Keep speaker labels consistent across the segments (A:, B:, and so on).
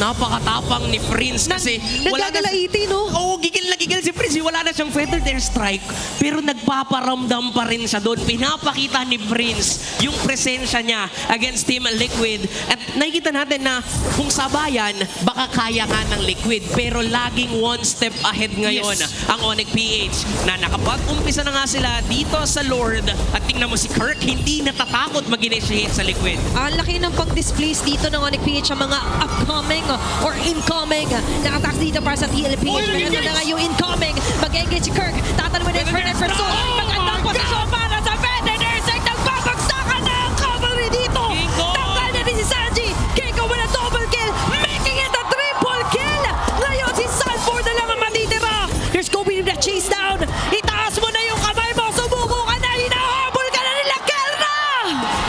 A: Napakatapang ni Prince kasi wala na...
B: Nagagalaiti, no?
A: Oo, gigil na gigil si Prince. Wala na siyang feathered airstrike, pero nagpaparamdam pa rin siya doon. Pinapakita ni Prince yung presensya niya against Team Liquid. At nakikita natin na kung sabayan, baka kaya nga ng Liquid. Pero laging one step ahead ngayon ang Onyx PH na nakapag-umpisa na nga sila dito sa Lord. At tingnan mo si Kirk, hindi natatakot mag-initiate sa Liquid.
B: Ang laki ng pang-displace dito ng Onyx PH sa mga upcoming or incoming na attacks dito para sa TLPH. Pero na nga yung incoming. Mag-engage si Kirk. Tatanong na yung Fernet Pursuit. Magandang posisyon para sa Fernet Airside. Nagbabagsakan na ang cavalry dito. Tanggal na din si Sanji. Keiko with a double kill. Making it a triple kill. Ngayon si Sanford na lang ang matitira. Here's Kobe with the chase down. Itaas mo na yung kamay mo. Sumuko ka na. Hinahabol ka na nila Kelra.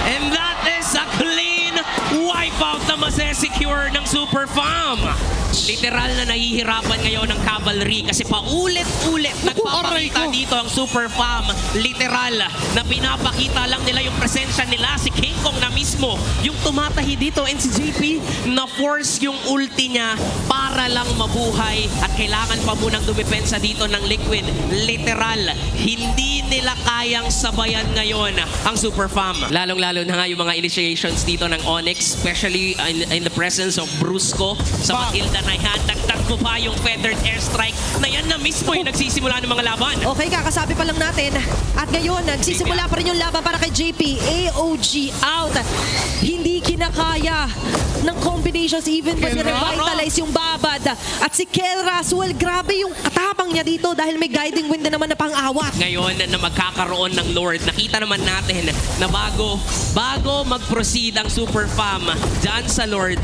A: And that is a clean wipeout na masesecure ng Super Fam. Literal na nahihirapan ngayon ng cavalry kasi paulit-ulit nagpapakita dito ang Super Fam. Literal na pinapakita lang nila yung presensya nila. Si King Kong na mismo yung tumatahi dito, and si JP na force yung ulti niya para lang mabuhay at kailangan pa munang dumipensa dito ng Liquid. Literal, hindi nila kayang sabayan ngayon ang Super Fam. Lalong-lalo na nga yung mga initiations dito ng Onyx, especially in the presence of Brusco sa Matilda na yan. Dagdag mo pa yung feathered airstrike na yan na mismo yung nagsisimula ng mga laban.
B: Okay, kakasabi pa lang natin. At ngayon, nagsisimula pa rin yung laban para kay JP. AOG out. Hindi kinakaya ng combinations even when revitalize yung Babad. At si Kelra, well, grabe yung katapang niya dito dahil may guiding wind na naman na pang-awat.
A: Ngayon na magkakaroon ng Lord, nakita naman natin na bago mag-proceed ang Super Fam dyan sa Lord,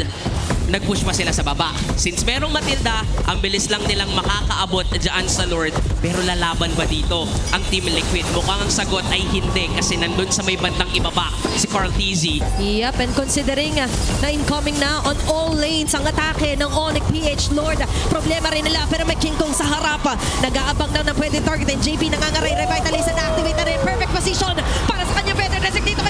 A: nag-push pa sila sa baba. Since merong Matilda, ang bilis lang nilang makakaabot dyan sa Lord. Pero lalaban ba dito ang Team Liquid? Mukhang ang sagot ay hindi kasi nandun sa may bandang ibaba si Carl TZ.
B: Yep, and considering na incoming na on all lanes ang atake ng Onyx PH Lord. Problema rin nila pero may King Kong sa harap. Nag-aabang na pwede targetin. JP nangangaray, revitalize na activate na rin. Perfect position para sa kanyang better desig dito.